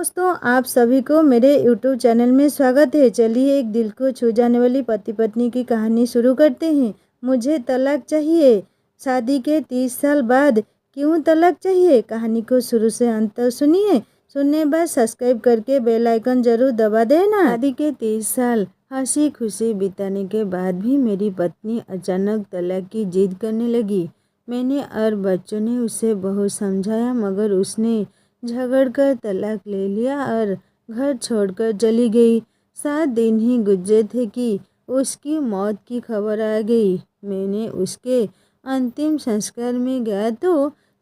दोस्तों, आप सभी को मेरे YouTube चैनल में स्वागत है। चलिए एक दिल को छू जाने वाली पति पत्नी की कहानी शुरू करते हैं। मुझे तलाक चाहिए। शादी के 30 साल बाद क्यों तलाक चाहिए? कहानी को शुरू से अंत तक सुनिए। सुनने बाद सब्सक्राइब करके बेल आइकन जरूर दबा देना। शादी के 30 साल हंसी खुशी बिताने के बाद भी मेरी पत्नी अचानक तलाक की जिद करने लगी। मैंने और बच्चों ने उसे बहुत समझाया, मगर उसने झगड़कर तलाक ले लिया और घर छोड़कर चली गई। 7 दिन ही गुजरे थे कि उसकी मौत की खबर आ गई। मैंने उसके अंतिम संस्कार में गया तो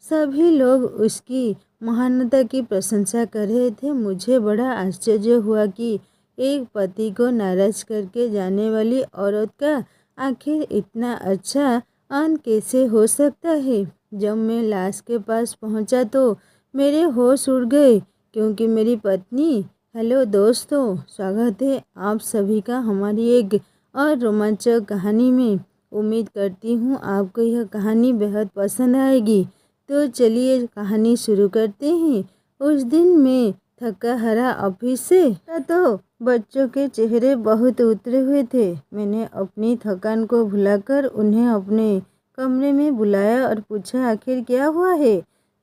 सभी लोग उसकी महानता की प्रशंसा कर रहे थे। मुझे बड़ा आश्चर्य हुआ कि एक पति को नाराज करके जाने वाली औरत का आखिर इतना अच्छा अंत कैसे हो सकता है। जब मैं लाश के पास पहुंचा तो मेरे होश उड़ गए, क्योंकि मेरी पत्नी। हेलो दोस्तों, स्वागत है आप सभी का हमारी एक और रोमांचक कहानी में। उम्मीद करती हूँ आपको यह कहानी बेहद पसंद आएगी। तो चलिए कहानी शुरू करते हैं। उस दिन मैं थका हारा ऑफिस से तो बच्चों के चेहरे बहुत उतरे हुए थे। मैंने अपनी थकान को भुलाकर उन्हें अपने कमरे में बुलाया और पूछा, आखिर क्या हुआ है?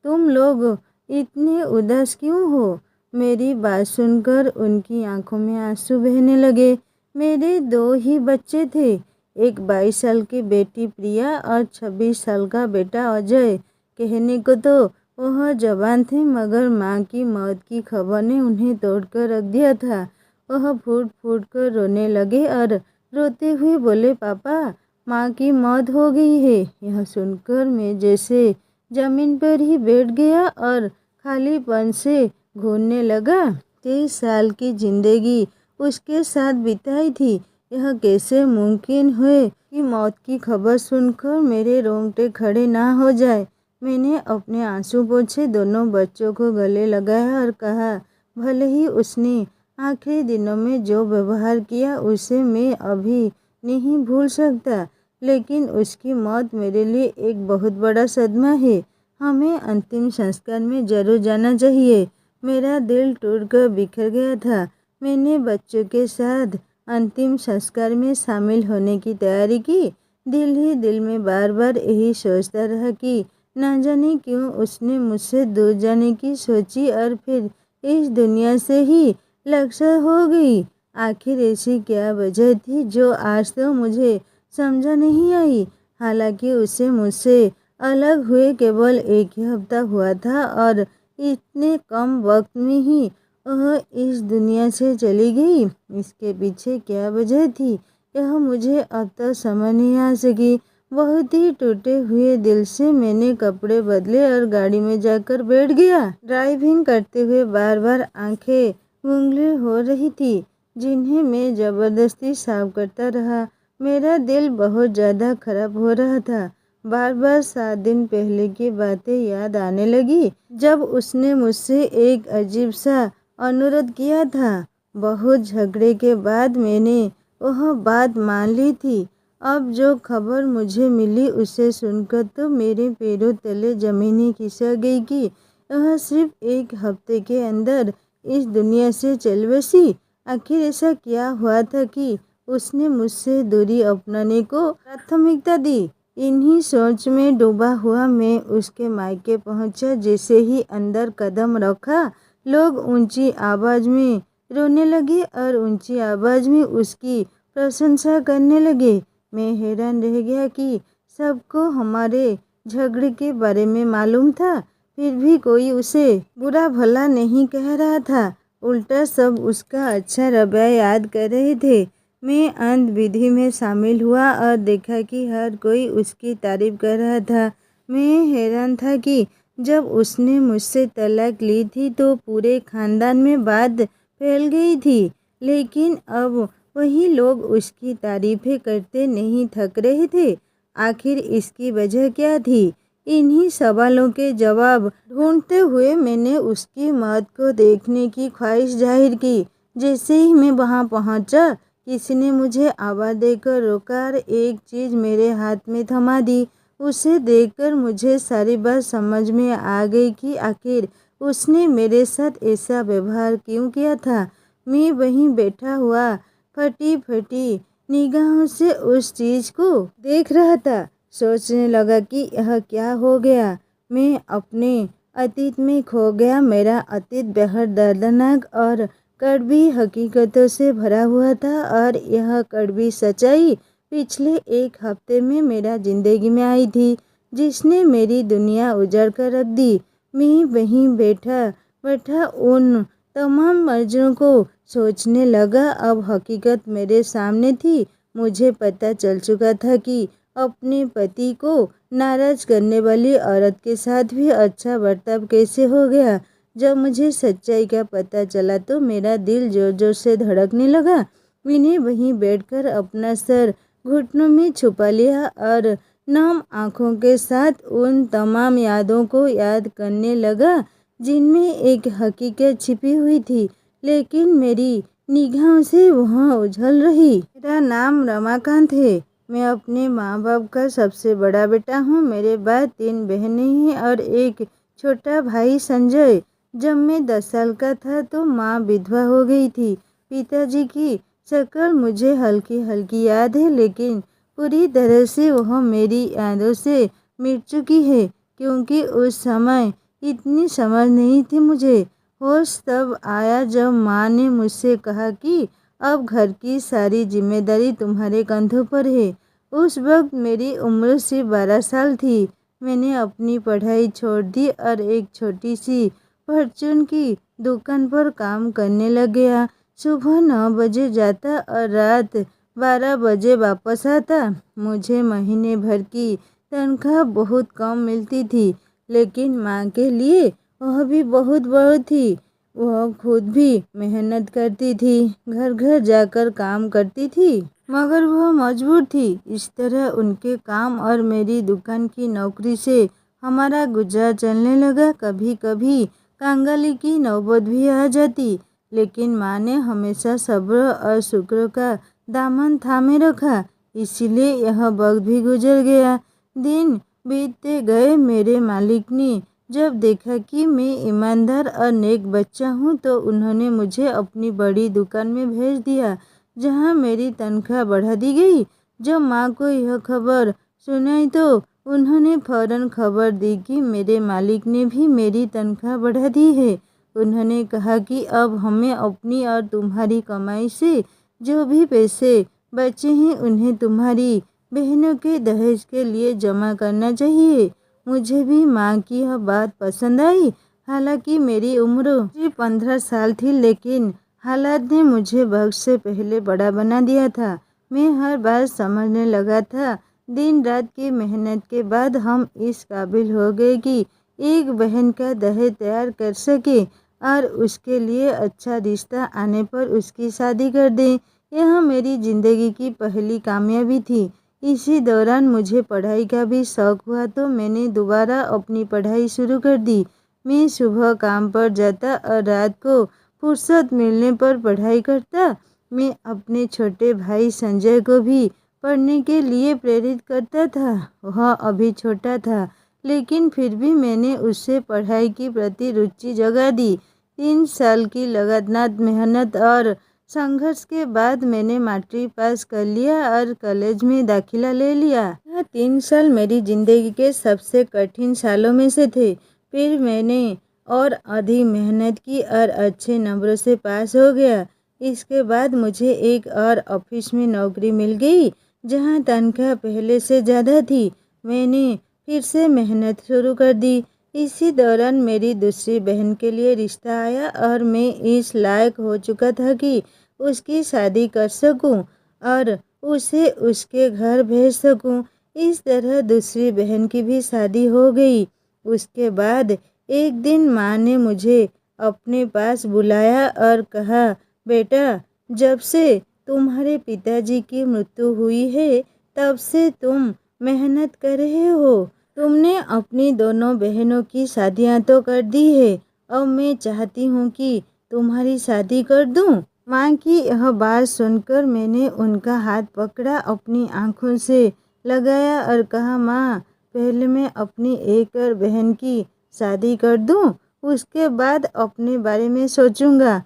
तुम लोग इतने उदास क्यों हो? मेरी बात सुनकर उनकी आंखों में आंसू बहने लगे। मेरे 2 ही बच्चे थे, एक 22 साल की बेटी प्रिया और 26 साल का बेटा अजय। कहने को तो वह जवान थे, मगर माँ की मौत की खबर ने उन्हें तोड़कर रख दिया था। वह फूट फूट कर रोने लगे और रोते हुए बोले, पापा, माँ की मौत हो गई है। यह सुनकर मैं जैसे जमीन पर ही बैठ गया और खालीपन से घूरने लगा। 30 साल की जिंदगी उसके साथ बिताई थी। यह कैसे मुमकिन है कि मौत की खबर सुनकर मेरे रोंगटे खड़े ना हो जाए। मैंने अपने आंसू पोंछे, दोनों बच्चों को गले लगाया और कहा, भले ही उसने आखिरी दिनों में जो व्यवहार किया उसे मैं अभी नहीं भूल सकता, लेकिन उसकी मौत मेरे लिए एक बहुत बड़ा सदमा है। हमें अंतिम संस्कार में जरूर जाना चाहिए। मेरा दिल टूटकर बिखर गया था। मैंने बच्चों के साथ अंतिम संस्कार में शामिल होने की तैयारी की। दिल ही दिल में बार बार यही सोचता रहा कि न जाने क्यों उसने मुझसे दूर जाने की सोची और फिर इस दुनिया से ही लक्ष्य हो गई। आखिर ऐसी क्या वजह थी जो आज तो मुझे समझा नहीं आई। हालांकि उसे मुझसे अलग हुए केवल 1 ही हफ्ता हुआ था और इतने कम वक्त में ही वह इस दुनिया से चली गई। इसके पीछे क्या वजह थी, यह मुझे अब तक समझ नहीं आ सकी। बहुत ही टूटे हुए दिल से मैंने कपड़े बदले और गाड़ी में जाकर बैठ गया। ड्राइविंग करते हुए बार बार आंखें गूंगली हो रही थी, जिन्हें मैं जबरदस्ती साफ करता रहा। मेरा दिल बहुत ज़्यादा खराब हो रहा था। बार बार 7 दिन पहले की बातें याद आने लगी, जब उसने मुझसे एक अजीब सा अनुरोध किया था। बहुत झगड़े के बाद मैंने वह बात मान ली थी। अब जो खबर मुझे मिली उसे सुनकर तो मेरे पैरों तले जमीन ही खिसक गई कि वह सिर्फ 1 हफ्ते के अंदर इस दुनिया से चल बसी। आखिर ऐसा क्या हुआ था कि उसने मुझसे दूरी अपनाने को प्राथमिकता दी? इन्हीं सोच में डूबा हुआ मैं उसके मायके पहुंचा। जैसे ही अंदर कदम रखा, लोग ऊंची आवाज में रोने लगे और ऊंची आवाज में उसकी प्रशंसा करने लगे। मैं हैरान रह गया कि सबको हमारे झगड़े के बारे में मालूम था, फिर भी कोई उसे बुरा भला नहीं कह रहा था। उल्टा सब उसका अच्छा रवैया याद कर रहे थे। मैं अंत विधि में शामिल हुआ और देखा कि हर कोई उसकी तारीफ कर रहा था। मैं हैरान था कि जब उसने मुझसे तलाक ली थी तो पूरे खानदान में बात फैल गई थी, लेकिन अब वही लोग उसकी तारीफें करते नहीं थक रहे थे। आखिर इसकी वजह क्या थी? इन्हीं सवालों के जवाब ढूंढते हुए मैंने उसकी मौत को देखने की ख्वाहिश जाहिर की। जैसे ही मैं वहां पहुंचा, किसी ने मुझे आवाज़ देकर रोका और एक चीज़ मेरे हाथ में थमा दी। उसे देखकर मुझे सारी बात समझ में आ गई कि आखिर उसने मेरे साथ ऐसा व्यवहार क्यों किया था। मैं वहीं बैठा हुआ फटी फटी निगाहों से उस चीज़ को देख रहा था। सोचने लगा कि यह क्या हो गया। मैं अपने अतीत में खो गया। मेरा अतीत बेहद दर्दनाक और कड़वी हकीकतों से भरा हुआ था और यह कड़वी सच्चाई पिछले एक हफ्ते में मेरा ज़िंदगी में आई थी, जिसने मेरी दुनिया उजाड़ कर रख दी। मैं वहीं बैठा बैठा उन तमाम मर्ज़ों को सोचने लगा। अब हकीकत मेरे सामने थी। मुझे पता चल चुका था कि अपने पति को नाराज़ करने वाली औरत के साथ भी अच्छा बर्ताव कैसे हो गया। जब मुझे सच्चाई का पता चला तो मेरा दिल जोर जोर से धड़कने लगा। मैंने वहीं बैठकर अपना सर घुटनों में छुपा लिया और नम आँखों के साथ उन तमाम यादों को याद करने लगा जिनमें एक हकीकत छिपी हुई थी, लेकिन मेरी निगाहों से वह उछल रही। मेरा नाम रमाकांत है। मैं अपने माँ बाप का सबसे बड़ा बेटा हूँ। मेरे बाद 3 बहनें हैं और एक छोटा भाई संजय। जब मैं 10 साल का था तो माँ विधवा हो गई थी। पिताजी की शक्ल मुझे हल्की हल्की याद है, लेकिन पूरी तरह से वह मेरी यादों से मिट चुकी है, क्योंकि उस समय इतनी समझ नहीं थी मुझे। होश तब आया जब माँ ने मुझसे कहा कि अब घर की सारी जिम्मेदारी तुम्हारे कंधों पर है। उस वक्त मेरी उम्र सिर्फ 12 साल थी। मैंने अपनी पढ़ाई छोड़ दी और एक छोटी सी परचून की दुकान पर काम करने लग गया। सुबह 9 बजे जाता और रात 12 बजे वापस आता। मुझे महीने भर की तनख्वाह बहुत कम मिलती थी, लेकिन माँ के लिए वह भी बहुत बहुत थी। वह खुद भी मेहनत करती थी, घर घर जाकर काम करती थी, मगर वह मजबूर थी। इस तरह उनके काम और मेरी दुकान की नौकरी से हमारा गुजारा चलने लगा। कभी कभी कंगाली की नौबत भी आ जाती, लेकिन माँ ने हमेशा सब्र और शुक्र का दामन थामे रखा। इसीलिए यह वक्त भी गुजर गया। दिन बीतते गए। मेरे मालिक ने जब देखा कि मैं ईमानदार और नेक बच्चा हूँ तो उन्होंने मुझे अपनी बड़ी दुकान में भेज दिया, जहाँ मेरी तनख्वाह बढ़ा दी गई। जब माँ को यह खबर सुनाई तो उन्होंने फौरन खबर दी कि मेरे मालिक ने भी मेरी तनख्वाह बढ़ा दी है। उन्होंने कहा कि अब हमें अपनी और तुम्हारी कमाई से जो भी पैसे बचे हैं उन्हें तुम्हारी बहनों के दहेज के लिए जमा करना चाहिए। मुझे भी माँ की यह बात पसंद आई। हालांकि मेरी उम्र सिर्फ 15 साल थी, लेकिन हालात ने मुझे वक्त से पहले बड़ा बना दिया था। मैं हर बार समझने लगा था दिन रात की मेहनत के बाद हम इस काबिल हो गए कि एक बहन का दहेज तैयार कर सके और उसके लिए अच्छा रिश्ता आने पर उसकी शादी कर दें। यह मेरी ज़िंदगी की पहली कामयाबी थी। इसी दौरान मुझे पढ़ाई का भी शौक़ हुआ तो मैंने दोबारा अपनी पढ़ाई शुरू कर दी। मैं सुबह काम पर जाता और रात को फुर्सत मिलने पर पढ़ाई करता। मैं अपने छोटे भाई संजय को भी पढ़ने के लिए प्रेरित करता था। वह अभी छोटा था, लेकिन फिर भी मैंने उससे पढ़ाई के प्रति रुचि जगा दी। 3 साल की लगातार मेहनत और संघर्ष के बाद मैंने मैट्रिक पास कर लिया और कॉलेज में दाखिला ले लिया। यह 3 साल मेरी ज़िंदगी के सबसे कठिन सालों में से थे। फिर मैंने और अधिक मेहनत की और अच्छे नंबरों से पास हो गया। इसके बाद मुझे एक और ऑफिस में नौकरी मिल गई, जहां तनख्वाह पहले से ज़्यादा थी। मैंने फिर से मेहनत शुरू कर दी। इसी दौरान मेरी दूसरी बहन के लिए रिश्ता आया और मैं इस लायक हो चुका था कि उसकी शादी कर सकूं और उसे उसके घर भेज सकूं। इस तरह दूसरी बहन की भी शादी हो गई। उसके बाद एक दिन माँ ने मुझे अपने पास बुलाया और कहा, बेटा, जब से तुम्हारे पिताजी की मृत्यु हुई है तब से तुम मेहनत कर रहे हो। तुमने अपनी दोनों बहनों की शादियां तो कर दी है। अब मैं चाहती हूँ कि तुम्हारी शादी कर दूँ। माँ की यह बात सुनकर मैंने उनका हाथ पकड़ा, अपनी आंखों से लगाया और कहा, माँ, पहले मैं अपनी एक और बहन की शादी कर दूँ, उसके बाद अपने बारे में सोचूंगा।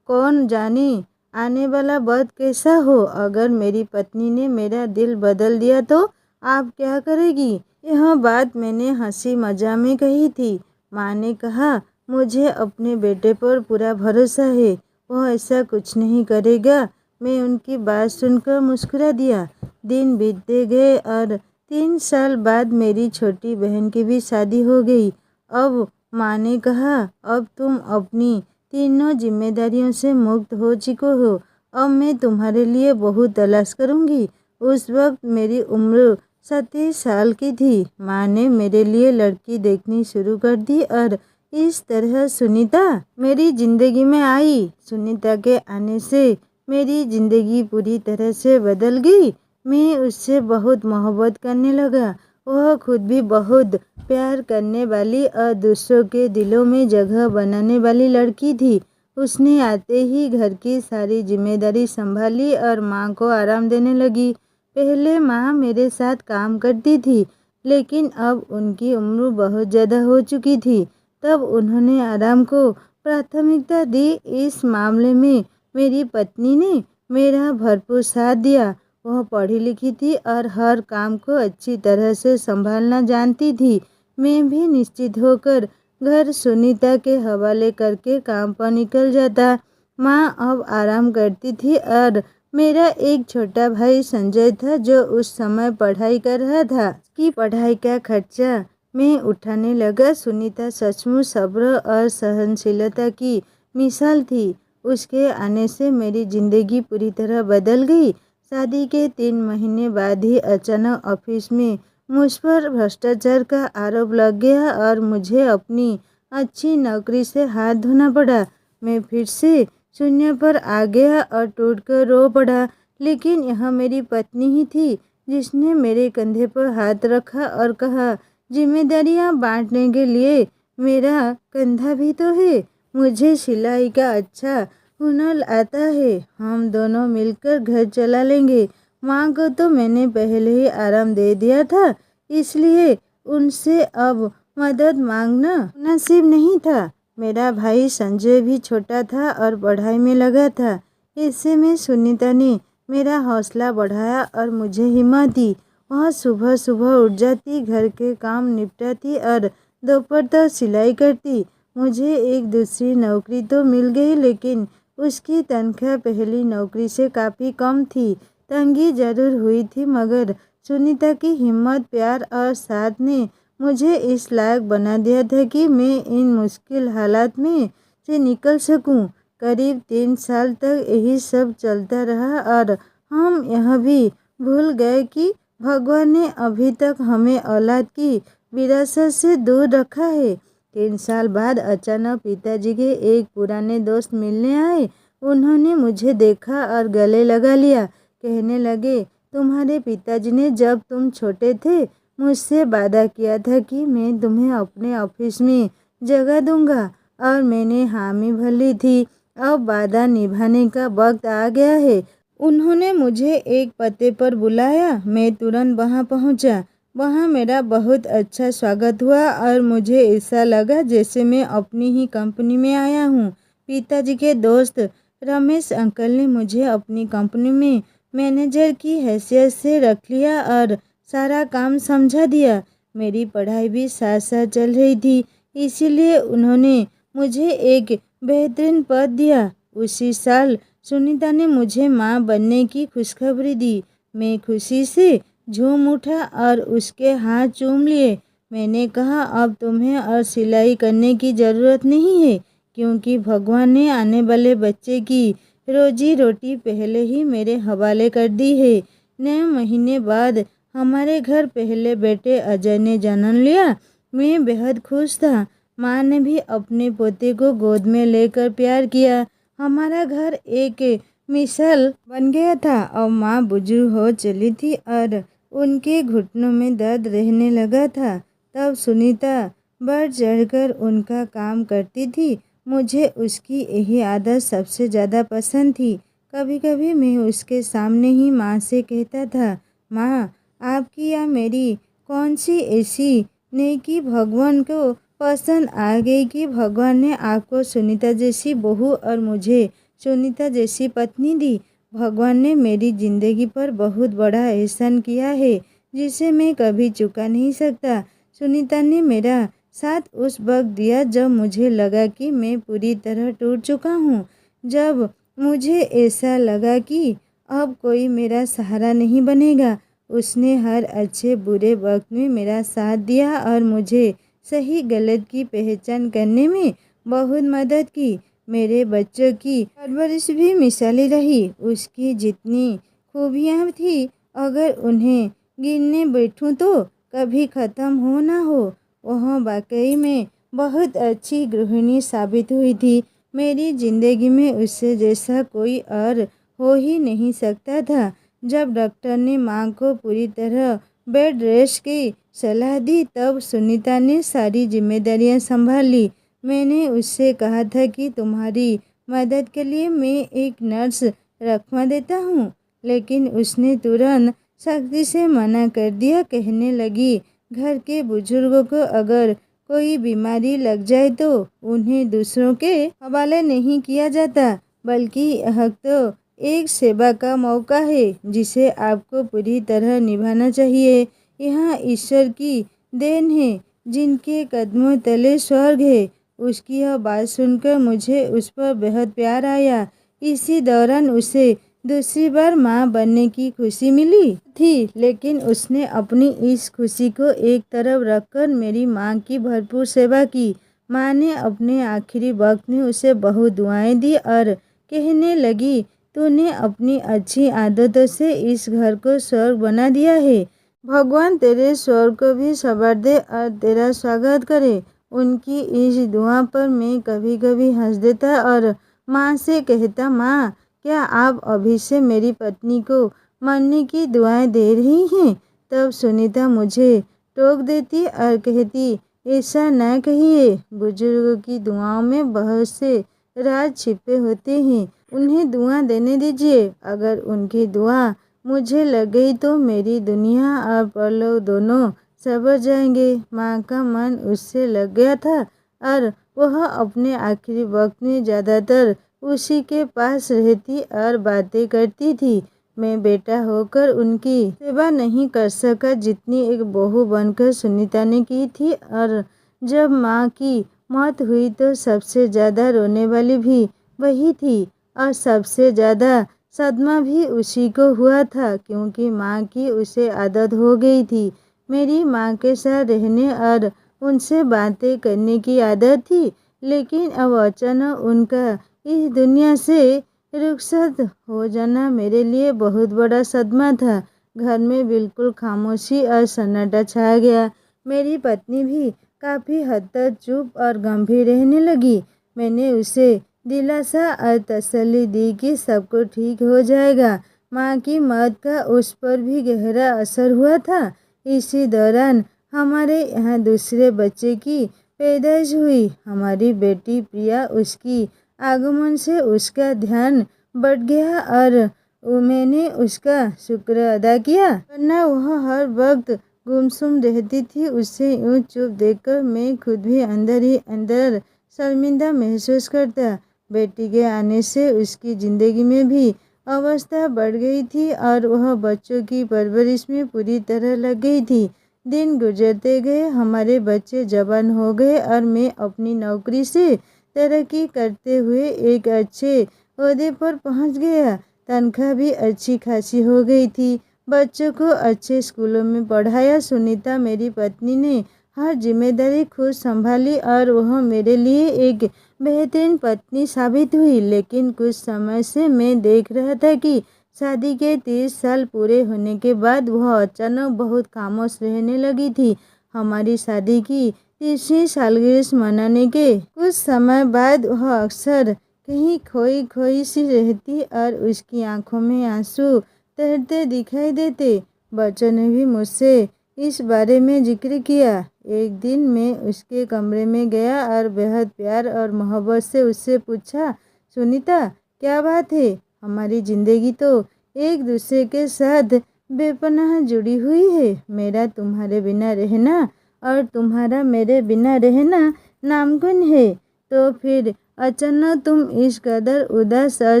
कौन जाने आने वाला वक्त कैसा हो। अगर मेरी पत्नी ने मेरा दिल बदल दिया तो आप क्या करेगी? यह बात मैंने हंसी मजाक में कही थी। माँ ने कहा, मुझे अपने बेटे पर पूरा भरोसा है, वह ऐसा कुछ नहीं करेगा। मैं उनकी बात सुनकर मुस्कुरा दिया। दिन बीतते गए और 3 साल बाद मेरी छोटी बहन की भी शादी हो गई। अब माँ ने कहा, अब तुम अपनी तीनों जिम्मेदारियों से मुक्त हो चुके हो। अब मैं तुम्हारे लिए बहू तलाश करूँगी। उस वक्त मेरी उम्र 27 साल की थी। माँ ने मेरे लिए लड़की देखनी शुरू कर दी और इस तरह सुनीता मेरी ज़िंदगी में आई। सुनीता के आने से मेरी ज़िंदगी पूरी तरह से बदल गई। मैं उससे बहुत मोहब्बत करने लगा। वह खुद भी बहुत प्यार करने वाली और दूसरों के दिलों में जगह बनाने वाली लड़की थी। उसने आते ही घर की सारी जिम्मेदारी संभाली और माँ को आराम देने लगी। पहले माँ मेरे साथ काम करती थी, लेकिन अब उनकी उम्र बहुत ज़्यादा हो चुकी थी। तब उन्होंने आराम को प्राथमिकता दी। इस मामले में मेरी पत्नी ने मेरा भरपूर साथ दिया। वह पढ़ी लिखी थी और हर काम को अच्छी तरह से संभालना जानती थी। मैं भी निश्चित होकर घर सुनीता के हवाले करके काम पर निकल जाता। माँ अब आराम करती थी और मेरा एक छोटा भाई संजय था जो उस समय पढ़ाई कर रहा था। उसकी पढ़ाई का खर्चा मैं उठाने लगा। सुनीता सचमुच सब्र और सहनशीलता की मिसाल थी। उसके आने से मेरी ज़िंदगी पूरी तरह बदल गई। शादी के 3 महीने बाद ही अचानक ऑफिस में मुझ पर भ्रष्टाचार का आरोप लग गया और मुझे अपनी अच्छी नौकरी से हाथ धोना पड़ा। मैं फिर से शून्य पर आ गया और टूटकर रो पड़ा। लेकिन यह मेरी पत्नी ही थी जिसने मेरे कंधे पर हाथ रखा और कहा, जिम्मेदारियां बांटने के लिए मेरा कंधा भी तो है। मुझे सिलाई का अच्छा हुनर आता है। हम दोनों मिलकर घर चला लेंगे। माँ को तो मैंने पहले ही आराम दे दिया था, इसलिए उनसे अब मदद मांगना मुनासिब नहीं था। मेरा भाई संजय भी छोटा था और पढ़ाई में लगा था। ऐसे में सुनीता ने मेरा हौसला बढ़ाया और मुझे हिम्मत दी। वह सुबह सुबह उठ जाती, घर के काम निपटाती और दोपहर तक सिलाई करती। मुझे एक दूसरी नौकरी तो मिल गई, लेकिन उसकी तनख्वाह पहली नौकरी से काफ़ी कम थी। तंगी जरूर हुई थी, मगर सुनीता की हिम्मत, प्यार और साथ ने मुझे इस लायक बना दिया था कि मैं इन मुश्किल हालात में से निकल सकूं। करीब 3 साल तक यही सब चलता रहा और हम यह भी भूल गए कि भगवान ने अभी तक हमें औलाद की विरासत से दूर रखा है। 3 साल बाद अचानक पिताजी के एक पुराने दोस्त मिलने आए। उन्होंने मुझे देखा और गले लगा लिया। कहने लगे, तुम्हारे पिताजी ने जब तुम छोटे थे मुझसे वादा किया था कि मैं तुम्हें अपने ऑफिस में जगह दूंगा, और मैंने हामी भरी थी। अब वादा निभाने का वक्त आ गया है। उन्होंने मुझे एक पते पर बुलाया। मैं तुरंत वहां पहुंचा। वहां मेरा बहुत अच्छा स्वागत हुआ और मुझे ऐसा लगा जैसे मैं अपनी ही कंपनी में आया हूं। पिताजी के दोस्त रमेश अंकल ने मुझे अपनी कंपनी में मैनेजर की हैसियत से रख लिया और सारा काम समझा दिया। मेरी पढ़ाई भी साथ साथ चल रही थी, इसीलिए उन्होंने मुझे एक बेहतरीन पद दिया। उसी साल सुनीता ने मुझे माँ बनने की खुशखबरी दी। मैं खुशी से झूम उठा और उसके हाथ चूम लिए। मैंने कहा, अब तुम्हें और सिलाई करने की ज़रूरत नहीं है, क्योंकि भगवान ने आने वाले बच्चे की रोजी रोटी पहले ही मेरे हवाले कर दी है। 9 महीने बाद हमारे घर पहले बेटे अजय ने जन्म लिया। मैं बेहद खुश था। माँ ने भी अपने पोते को गोद में लेकर प्यार किया। हमारा घर एक मिसाल बन गया था। अब माँ बुजुर्ग हो चली थी और उनके घुटनों में दर्द रहने लगा था। तब सुनीता बढ़ चढ़कर उनका काम करती थी। मुझे उसकी यही आदत सबसे ज़्यादा पसंद थी। कभी कभी मैं उसके सामने ही माँ से कहता था, माँ, आपकी या मेरी कौन सी ऐसी नेकी भगवान को पसंद आ गई कि भगवान ने आपको सुनीता जैसी बहू और मुझे सुनीता जैसी पत्नी दी। भगवान ने मेरी ज़िंदगी पर बहुत बड़ा एहसान किया है जिसे मैं कभी चुका नहीं सकता। सुनीता ने मेरा साथ उस वक्त दिया जब मुझे लगा कि मैं पूरी तरह टूट चुका हूँ। जब मुझे ऐसा लगा कि अब कोई मेरा सहारा नहीं बनेगा, उसने हर अच्छे बुरे वक्त में मेरा साथ दिया और मुझे सही गलत की पहचान करने में बहुत मदद की। मेरे बच्चों की परवरिश भी मिसाली रही। उसकी जितनी खूबियाँ थी, अगर उन्हें गिनने बैठूं तो कभी ख़त्म हो ना हो। वह वाकई में बहुत अच्छी गृहिणी साबित हुई थी। मेरी ज़िंदगी में उससे जैसा कोई और हो ही नहीं सकता था। जब डॉक्टर ने माँ को पूरी तरह बेड रेस्ट की सलाह दी तब सुनीता ने सारी जिम्मेदारियां संभाल ली। मैंने उससे कहा था कि तुम्हारी मदद के लिए मैं एक नर्स रखवा देता हूँ, लेकिन उसने तुरंत सख्ती से मना कर दिया। कहने लगी, घर के बुजुर्गों को अगर कोई बीमारी लग जाए तो उन्हें दूसरों के हवाले नहीं किया जाता, बल्कि यह तो एक सेवा का मौका है जिसे आपको पूरी तरह निभाना चाहिए। यह ईश्वर की देन है, जिनके कदमों तले स्वर्ग है। उसकी यह बात सुनकर मुझे उस पर बेहद प्यार आया। इसी दौरान उसे दूसरी बार माँ बनने की खुशी मिली थी, लेकिन उसने अपनी इस खुशी को एक तरफ रखकर मेरी माँ की भरपूर सेवा की। माँ ने अपने आखिरी वक्त में उसे बहुत दुआएं दी और कहने लगी, तूने अपनी अच्छी आदतों से इस घर को स्वर्ग बना दिया है। भगवान तेरे स्वर्ग को भी संवार दे और तेरा स्वागत करे। उनकी इस दुआ पर मैं कभी कभी हंस देता और माँ से कहता, माँ क्या आप अभी से मेरी पत्नी को मरने की दुआएं दे रही हैं? तब सुनीता मुझे टोक देती और कहती, ऐसा न कहिए, बुजुर्गों की दुआओं में बहुत से राज छिपे होते हैं, उन्हें दुआ देने दीजिए। अगर उनकी दुआ मुझे लग गई तो मेरी दुनिया और परलोक दोनों संवर जाएंगे। माँ का मन उससे लग गया था और वह अपने आखिरी वक्त में ज़्यादातर उसी के पास रहती और बातें करती थी। मैं बेटा होकर उनकी सेवा नहीं कर सका जितनी एक बहू बनकर सुनीता ने की थी। और जब माँ की मौत हुई तो सबसे ज़्यादा रोने वाली भी वही थी और सबसे ज़्यादा सदमा भी उसी को हुआ था, क्योंकि माँ की उसे आदत हो गई थी। मेरी माँ के साथ रहने और उनसे बातें करने की आदत थी, लेकिन अब अचानक उनका इस दुनिया से रुखसत हो जाना मेरे लिए बहुत बड़ा सदमा था। घर में बिल्कुल खामोशी और सन्नाटा छा गया। मेरी पत्नी भी काफ़ी हद तक चुप और गंभीर रहने लगी। मैंने उसे दिलासा और तसल्ली दी कि सब कुछ ठीक हो जाएगा। माँ की मौत का उस पर भी गहरा असर हुआ था। इसी दौरान हमारे यहाँ दूसरे बच्चे की पैदाइश हुई। हमारी बेटी प्रिया, उसकी आगमन से उसका ध्यान बढ़ गया और मैंने उसका शुक्र अदा किया, वरना वह हर वक्त गुमसुम रहती थी। उसे यूँ चुप देखकर मैं खुद भी अंदर ही अंदर शर्मिंदा महसूस करता। बेटी के आने से उसकी ज़िंदगी में भी अवस्था बढ़ गई थी और वह बच्चों की परवरिश में पूरी तरह लग गई थी। दिन गुजरते गए, हमारे बच्चे जवान हो गए और मैं अपनी नौकरी से तरक्की करते हुए एक अच्छे ओहदे पर पहुंच गया। तनख्वाह भी अच्छी खासी हो गई थी। बच्चों को अच्छे स्कूलों में पढ़ाया। सुनीता मेरी पत्नी ने हर जिम्मेदारी खुद संभाली और वह मेरे लिए एक बेहतरीन पत्नी साबित हुई। लेकिन कुछ समय से मैं देख रहा था कि शादी के 30 साल पूरे होने के बाद वह अचानक बहुत खामोश रहने लगी थी। हमारी शादी की 30वीं सालगिरह मनाने के कुछ समय बाद वह अक्सर कहीं खोई खोई सी रहती और उसकी आंखों में आंसू तैरते दिखाई देते। बच्चों ने भी मुझसे इस बारे में जिक्र किया। एक दिन मैं उसके कमरे में गया और बेहद प्यार और मोहब्बत से उससे पूछा, सुनीता क्या बात है? हमारी ज़िंदगी तो एक दूसरे के साथ बेपनाह जुड़ी हुई है। मेरा तुम्हारे बिना रहना और तुम्हारा मेरे बिना रहना नामुमकिन है, तो फिर अचानक तुम इस कदर उदास और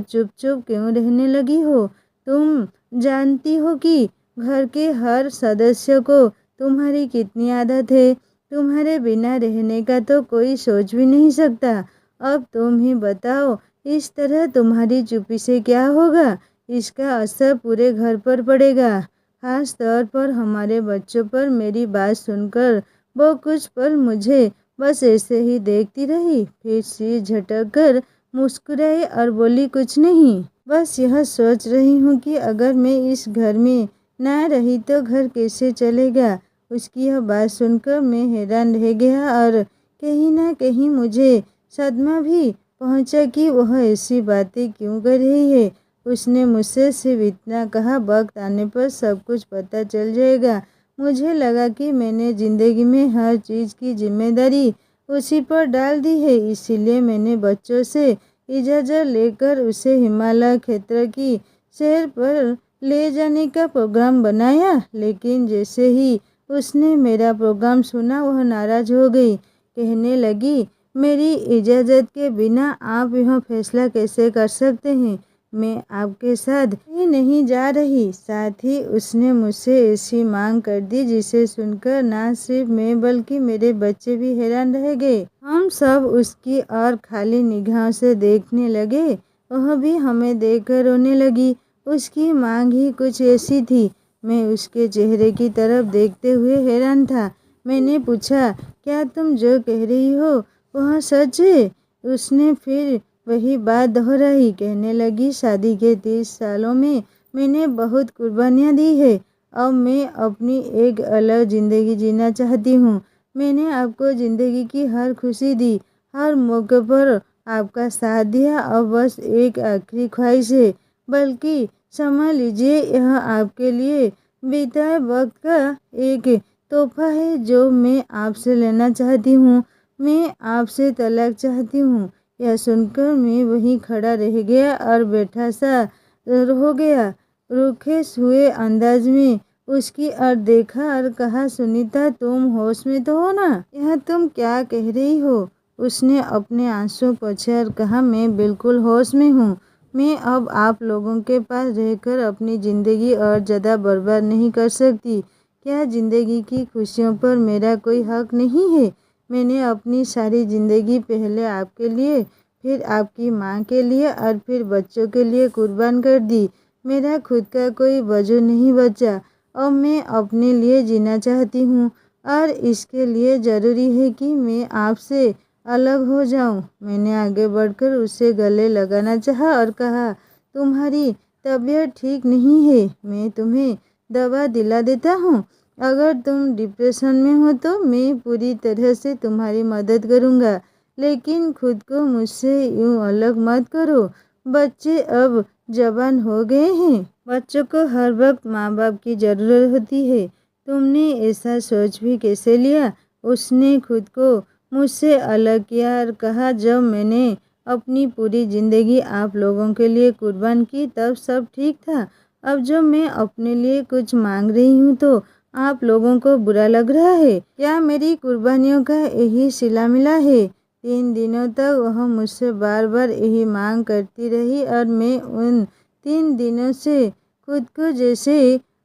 चुप चुप क्यों रहने लगी हो? तुम जानती हो कि घर के हर सदस्य को तुम्हारी कितनी आदत है। तुम्हारे बिना रहने का तो कोई सोच भी नहीं सकता। अब तुम ही बताओ, इस तरह तुम्हारी चुप्पी से क्या होगा? इसका असर पूरे घर पर पड़ेगा, खास तौर पर हमारे बच्चों पर। मेरी बात सुनकर वो कुछ पल मुझे बस ऐसे ही देखती रही, फिर सिर झटक कर मुस्कुराई और बोली, कुछ नहीं, बस यह सोच रही हूँ कि अगर मैं इस घर में ना रही तो घर कैसे चलेगा। उसकी यह बात सुनकर मैं हैरान रह गया और कहीं ना कहीं मुझे सदमा भी पहुंचा कि वह ऐसी बातें क्यों कर रही है। उसने मुझसे सिर्फ इतना कहा, वक्त आने पर सब कुछ पता चल जाएगा। मुझे लगा कि मैंने ज़िंदगी में हर चीज़ की जिम्मेदारी उसी पर डाल दी है, इसीलिए मैंने बच्चों से इजाज़त लेकर उसे हिमालय क्षेत्र की सैर पर ले जाने का प्रोग्राम बनाया। लेकिन जैसे ही उसने मेरा प्रोग्राम सुना, वह नाराज़ हो गई। कहने लगी, मेरी इजाज़त के बिना आप यह फैसला कैसे कर सकते हैं? मैं आपके साथ ही नहीं जा रही। साथ ही उसने मुझसे ऐसी मांग कर दी जिसे सुनकर ना सिर्फ मैं बल्कि मेरे बच्चे भी हैरान रह गए। हम सब उसकी और खाली निगाहों से देखने लगे। वह भी हमें देखकर रोने लगी। उसकी मांग ही कुछ ऐसी थी। मैं उसके चेहरे की तरफ देखते हुए हैरान था। मैंने पूछा, क्या तुम जो कह रही हो वह सच है? उसने फिर वही बात दोहराई। कहने लगी, शादी के 30 सालों में मैंने बहुत कुर्बानियाँ दी है। अब मैं अपनी एक अलग ज़िंदगी जीना चाहती हूँ। मैंने आपको ज़िंदगी की हर खुशी दी, हर मौके पर आपका साथ दिया। अब बस एक आखिरी ख्वाहिश है, बल्कि समझ लीजिए यह आपके लिए बिताए वक्त का एक तोहफा है जो मैं आपसे लेना चाहती हूँ। मैं आपसे तलाक चाहती हूँ। यह सुनकर मैं वहीं खड़ा रह गया और बैठा सा हो गया। रूखे हुए अंदाज में उसकी ओर देखा और कहा, सुनीता, तुम होश में तो हो ना? यह तुम क्या कह रही हो? उसने अपने आंसू पोंछे और कहा, मैं बिल्कुल होश में हूँ। मैं अब आप लोगों के पास रहकर अपनी ज़िंदगी और ज़्यादा बर्बाद नहीं कर सकती। क्या ज़िंदगी की खुशियों पर मेरा कोई हक नहीं है? मैंने अपनी सारी ज़िंदगी पहले आपके लिए, फिर आपकी माँ के लिए और फिर बच्चों के लिए कुर्बान कर दी। मेरा खुद का कोई वजूद नहीं बचा। अब मैं अपने लिए जीना चाहती हूँ और इसके लिए ज़रूरी है कि मैं आपसे अलग हो जाऊँ। मैंने आगे बढ़कर उसे गले लगाना चाहा और कहा, तुम्हारी तबीयत ठीक नहीं है, मैं तुम्हें दवा दिला देता हूँ। अगर तुम डिप्रेशन में हो तो मैं पूरी तरह से तुम्हारी मदद करूँगा, लेकिन खुद को मुझसे यूँ अलग मत करो। बच्चे अब जवान हो गए हैं। बच्चों को हर वक्त माँ बाप की ज़रूरत होती है। तुमने ऐसा सोच भी कैसे लिया? उसने खुद को मुझसे अलग किया और कहा, जब मैंने अपनी पूरी ज़िंदगी आप लोगों के लिए कुर्बान की तब सब ठीक था। अब जब मैं अपने लिए कुछ मांग रही हूँ तो आप लोगों को बुरा लग रहा है। क्या मेरी कुर्बानियों का यही सिला मिला है? 3 दिनों तक वह मुझसे बार बार यही मांग करती रही और मैं उन 3 दिनों से खुद को जैसे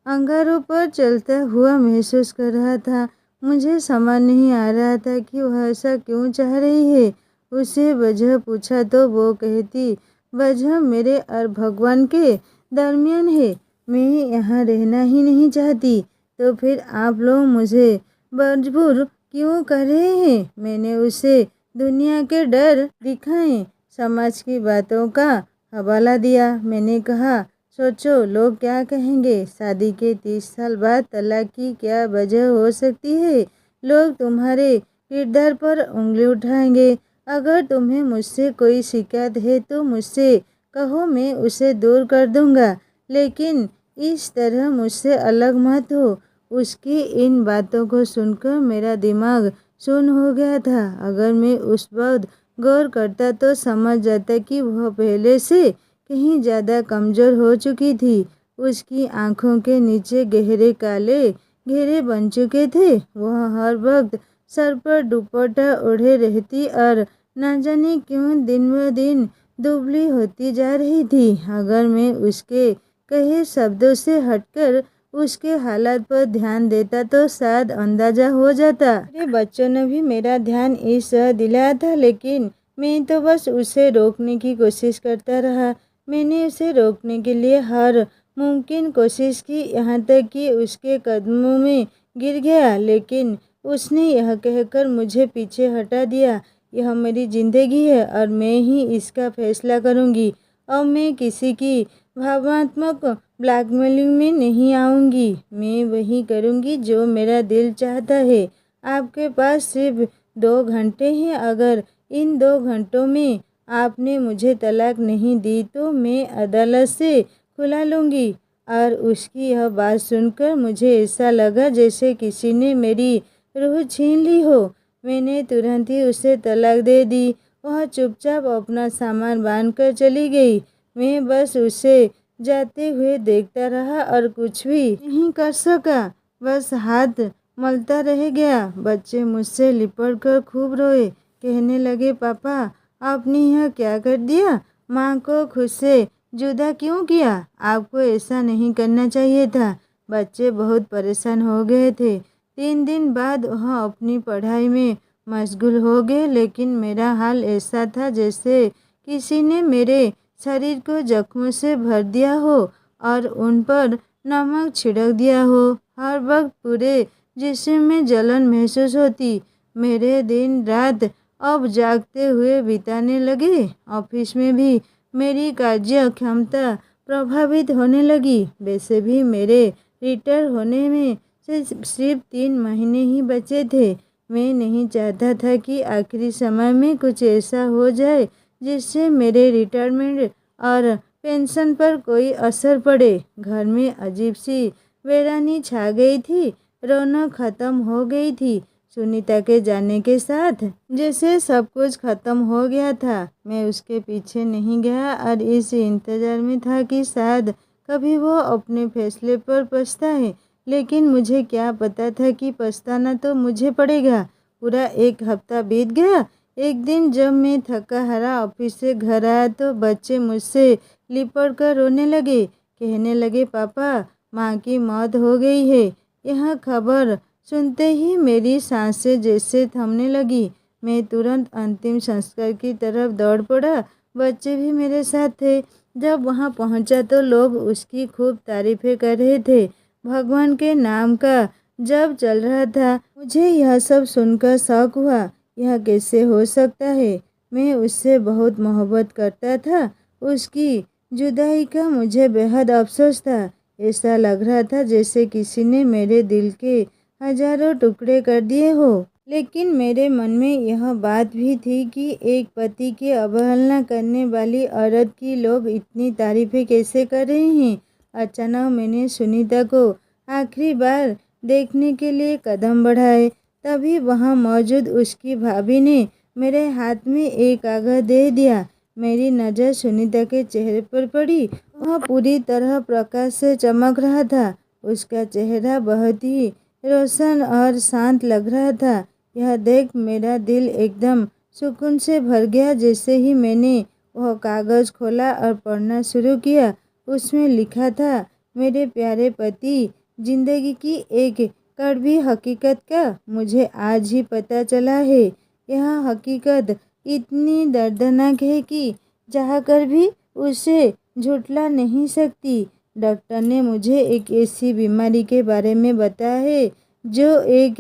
अंगारों पर चलता हुआ महसूस कर रहा था। मुझे समझ नहीं आ रहा था कि वह ऐसा क्यों चाह रही है। उससे वजह पूछा तो वो कहती, वजह मेरे और भगवान के दरमियान है। मैं यहाँ रहना ही नहीं चाहती। तो फिर आप लोग मुझे मजबूर क्यों कर रहे हैं? मैंने उसे दुनिया के डर दिखाए, समाज की बातों का हवाला दिया। मैंने कहा, सोचो लोग क्या कहेंगे? शादी के 30 साल बाद तलाक की क्या वजह हो सकती है? लोग तुम्हारे किरदार पर उंगली उठाएंगे। अगर तुम्हें मुझसे कोई शिकायत है तो मुझसे कहो, मैं उसे दूर कर दूंगा, लेकिन इस तरह मुझसे अलग मत हो। उसकी इन बातों को सुनकर मेरा दिमाग सुन्न हो गया था। अगर मैं उस वक्त गौर करता तो समझ जाता कि वह पहले से कहीं ज़्यादा कमज़ोर हो चुकी थी। उसकी आंखों के नीचे गहरे काले घेरे बन चुके थे। वह हर वक्त सर पर दुपट्टा ओढ़े रहती और न जाने क्यों दिन ब दिन दुबली होती जा रही थी। अगर मैं उसके कहे शब्दों से हटकर उसके हालात पर ध्यान देता तो शायद अंदाजा हो जाता। मेरे बच्चों ने भी मेरा ध्यान इस दिलाया था, लेकिन मैं तो बस उसे रोकने की कोशिश करता रहा। मैंने उसे रोकने के लिए हर मुमकिन कोशिश की, यहाँ तक कि उसके कदमों में गिर गया, लेकिन उसने यह कहकर मुझे पीछे हटा दिया, यह मेरी ज़िंदगी है और मैं ही इसका फैसला करूँगी। अब मैं किसी की भावनात्मक ब्लैकमेलिंग में नहीं आऊँगी। मैं वही करूँगी जो मेरा दिल चाहता है। आपके पास सिर्फ 2 घंटे हैं। अगर इन 2 घंटों में आपने मुझे तलाक नहीं दी तो मैं अदालत से खुला लूँगी। और उसकी यह बात सुनकर मुझे ऐसा लगा जैसे किसी ने मेरी रूह छीन ली हो। मैंने तुरंत ही उसे तलाक दे दी। वह चुपचाप अपना सामान बांधकर चली गई। मैं बस उसे जाते हुए देखता रहा और कुछ भी नहीं कर सका, बस हाथ मलता रह गया। बच्चे मुझसे लिपट कर खूब रोए, कहने लगे, पापा आपने यह क्या कर दिया? माँ को खुद से जुदा क्यों किया? आपको ऐसा नहीं करना चाहिए था। बच्चे बहुत परेशान हो गए थे। 3 दिन बाद वह अपनी पढ़ाई में मशगूल हो गए, लेकिन मेरा हाल ऐसा था जैसे किसी ने मेरे शरीर को जख्मों से भर दिया हो और उन पर नमक छिड़क दिया हो। हर वक्त पूरे जिस्म में जलन महसूस होती। मेरे दिन रात अब जागते हुए बिताने लगे। ऑफिस में भी मेरी कार्य क्षमता प्रभावित होने लगी। वैसे भी मेरे रिटायर होने में सिर्फ 3 महीने ही बचे थे। मैं नहीं चाहता था कि आखिरी समय में कुछ ऐसा हो जाए जिससे मेरे रिटायरमेंट और पेंशन पर कोई असर पड़े। घर में अजीब सी वीरानी छा गई थी। रौनक खत्म हो गई थी। सुनीता के जाने के साथ जैसे सब कुछ खत्म हो गया था। मैं उसके पीछे नहीं गया और इस इंतजार में था कि शायद कभी वो अपने फैसले पर पछताए, लेकिन मुझे क्या पता था कि पछताना तो मुझे पड़ेगा। पूरा 1 हफ्ता बीत गया। एक दिन जब मैं थका हारा ऑफिस से घर आया तो बच्चे मुझसे लिपट कर रोने लगे, कहने लगे, पापा माँ की मौत हो गई है। यह खबर सुनते ही मेरी सांसें जैसे थमने लगी। मैं तुरंत अंतिम संस्कार की तरफ दौड़ पड़ा। बच्चे भी मेरे साथ थे। जब वहाँ पहुँचा तो लोग उसकी खूब तारीफें कर रहे थे। भगवान के नाम का जब चल रहा था। मुझे यह सब सुनकर शौक हुआ। यह कैसे हो सकता है? मैं उससे बहुत मोहब्बत करता था। उसकी जुदाई का मुझे बेहद अफसोस था। ऐसा लग रहा था जैसे किसी ने मेरे दिल के हजारों टुकड़े कर दिए हो। लेकिन मेरे मन में यह बात भी थी कि एक पति की अवहेलना करने वाली औरत की लोग इतनी तारीफें कैसे कर रहे हैं। अचानक मैंने सुनीता को आखिरी बार देखने के लिए कदम बढ़ाए। तभी वहाँ मौजूद उसकी भाभी ने मेरे हाथ में एक कागज दे दिया। मेरी नज़र सुनीता के चेहरे पर पड़ी। वह पूरी तरह प्रकाश से चमक रहा था। उसका चेहरा बहुत ही रोशन और शांत लग रहा था। यह देख मेरा दिल एकदम सुकून से भर गया। जैसे ही मैंने वह कागज़ खोला और पढ़ना शुरू किया, उसमें लिखा था, मेरे प्यारे पति, जिंदगी की एक कड़वी हकीकत का मुझे आज ही पता चला है। यह हकीकत इतनी दर्दनाक है कि चाहकर भी उसे झुठला नहीं सकती। डॉक्टर ने मुझे एक ऐसी बीमारी के बारे में बताया है जो एक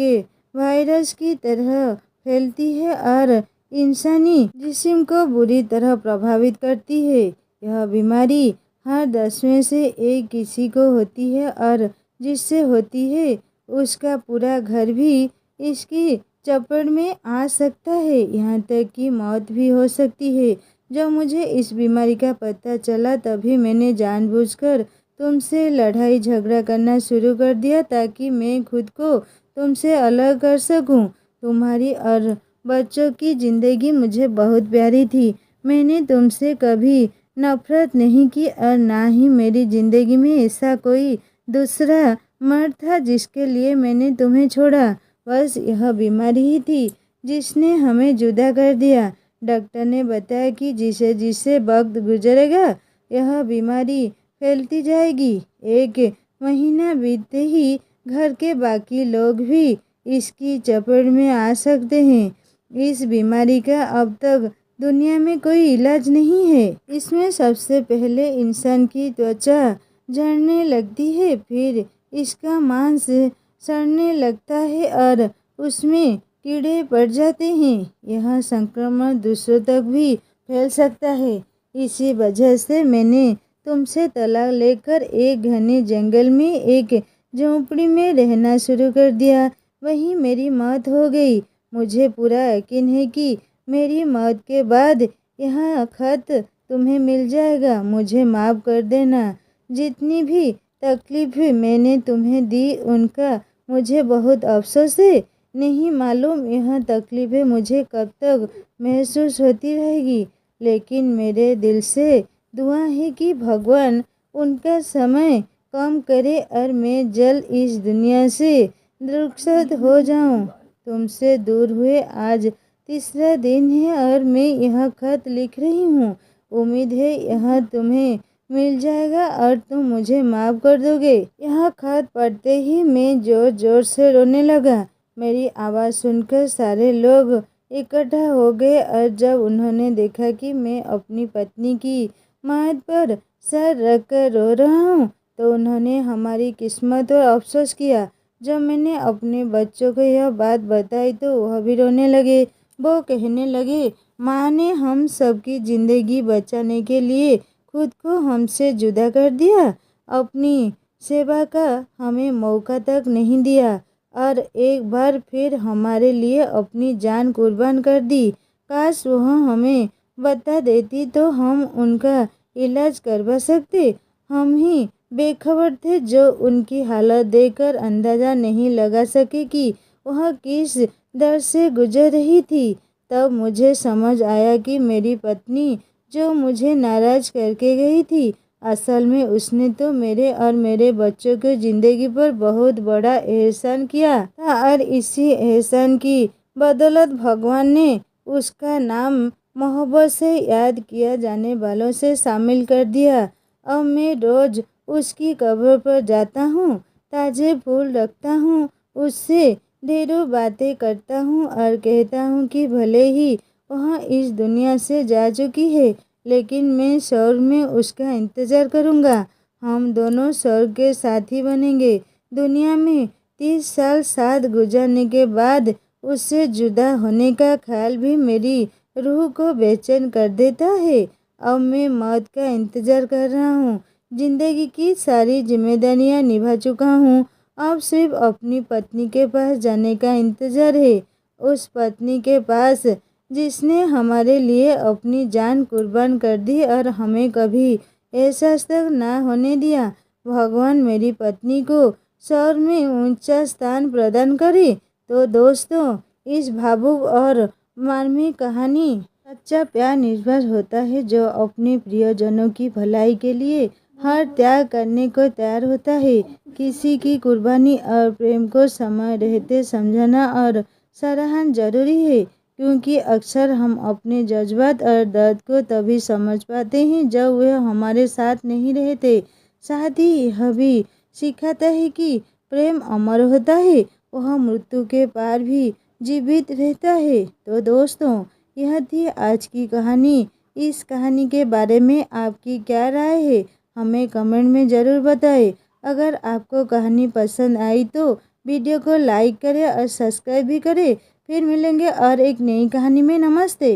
वायरस की तरह फैलती है और इंसानी जिस्म को बुरी तरह प्रभावित करती है। यह बीमारी हर 10 में से 1 किसी को होती है और जिससे होती है उसका पूरा घर भी इसकी चपेट में आ सकता है, यहाँ तक कि मौत भी हो सकती है। जब मुझे इस बीमारी का पता चला तभी मैंने जानबूझकर तुमसे लड़ाई झगड़ा करना शुरू कर दिया ताकि मैं खुद को तुमसे अलग कर सकूं। तुम्हारी और बच्चों की ज़िंदगी मुझे बहुत प्यारी थी। मैंने तुमसे कभी नफरत नहीं की और ना ही मेरी ज़िंदगी में ऐसा कोई दूसरा मर्द था जिसके लिए मैंने तुम्हें छोड़ा। बस यह बीमारी ही थी जिसने हमें जुदा कर दिया। डॉक्टर ने बताया कि जिसे जिसे वक्त गुजरेगा यह बीमारी फैलती जाएगी। 1 महीना बीतते ही घर के बाकी लोग भी इसकी चपेट में आ सकते हैं। इस बीमारी का अब तक दुनिया में कोई इलाज नहीं है। इसमें सबसे पहले इंसान की त्वचा झड़ने लगती है, फिर इसका मांस सड़ने लगता है और उसमें कीड़े पड़ जाते हैं। यह संक्रमण दूसरों तक भी फैल सकता है। इसी वजह से मैंने तुमसे तलाक लेकर एक घने जंगल में एक झोंपड़ी में रहना शुरू कर दिया। वहीं मेरी मौत हो गई। मुझे पूरा यकीन है कि मेरी मौत के बाद यह खत तुम्हें मिल जाएगा। मुझे माफ़ कर देना। जितनी भी तकलीफ मैंने तुम्हें दी उनका मुझे बहुत अफसोस है। नहीं मालूम यह तकलीफ़ें मुझे कब तक महसूस होती रहेगी, लेकिन मेरे दिल से दुआ है कि भगवान उनका समय कम करे और मैं जल्द इस दुनिया से रुखसत हो जाऊं। तुमसे दूर हुए आज तीसरा दिन है और मैं यह खत लिख रही हूँ। उम्मीद है यह तुम्हें मिल जाएगा और तुम मुझे माफ़ कर दोगे। यह खत पढ़ते ही मैं जोर जोर से रोने लगा। मेरी आवाज़ सुनकर सारे लोग इकट्ठा हो गए और जब उन्होंने देखा कि मैं अपनी पत्नी की मौत पर सर रखकर रो रहा हूँ तो उन्होंने हमारी किस्मत पर अफसोस किया। जब मैंने अपने बच्चों को यह बात बताई तो वह भी रोने लगे। वो कहने लगे, माँ ने हम सबकी ज़िंदगी बचाने के लिए खुद को हमसे जुदा कर दिया, अपनी सेवा का हमें मौका तक नहीं दिया और एक बार फिर हमारे लिए अपनी जान कुर्बान कर दी। काश वह हमें बता देती तो हम उनका इलाज करवा सकते। हम ही बेखबर थे जो उनकी हालत देखकर अंदाज़ा नहीं लगा सके कि वह किस दर्द से गुजर रही थी। तब मुझे समझ आया कि मेरी पत्नी जो मुझे नाराज़ करके गई थी, असल में उसने तो मेरे और मेरे बच्चों की ज़िंदगी पर बहुत बड़ा एहसान किया था और इसी एहसान की बदौलत भगवान ने उसका नाम मोहब्बत से याद किया जाने वालों से शामिल कर दिया। अब मैं रोज़ उसकी कब्र पर जाता हूँ, ताज़े फूल रखता हूँ, उससे ढेरों बातें करता हूँ और कहता हूँ कि भले ही वह इस दुनिया से जा चुकी है, लेकिन मैं स्वर्ग में उसका इंतज़ार करूँगा। हम दोनों स्वर्ग के साथी बनेंगे। दुनिया में 30 साल साथ गुजारने के बाद उससे जुदा होने का ख्याल भी मेरी रूह को बेचैन कर देता है। अब मैं मौत का इंतज़ार कर रहा हूँ। ज़िंदगी की सारी जिम्मेदारियाँ निभा चुका हूँ। अब सिर्फ अपनी पत्नी के पास जाने का इंतज़ार है। उस पत्नी के पास जिसने हमारे लिए अपनी जान कुर्बान कर दी और हमें कभी एहसास तक ना होने दिया। भगवान मेरी पत्नी को स्वर्ग में ऊंचा स्थान प्रदान करे। तो दोस्तों, इस भावुक और मार्मिक कहानी सच्चा प्यार निर्भर होता है जो अपने प्रियजनों की भलाई के लिए हर त्याग करने को तैयार होता है। किसी की कुर्बानी और प्रेम को समय रहते समझना और सराहना जरूरी है, क्योंकि अक्सर हम अपने जज्बात और दर्द को तभी समझ पाते हैं जब वह हमारे साथ नहीं रहते। साथ ही यह भी सिखाता है कि प्रेम अमर होता है, वह मृत्यु के पार भी जीवित रहता है। तो दोस्तों, यह थी आज की कहानी। इस कहानी के बारे में आपकी क्या राय है, हमें कमेंट में ज़रूर बताएं। अगर आपको कहानी पसंद आई तो वीडियो को लाइक करें और सब्सक्राइब भी करें। फिर मिलेंगे और एक नई कहानी में। नमस्ते।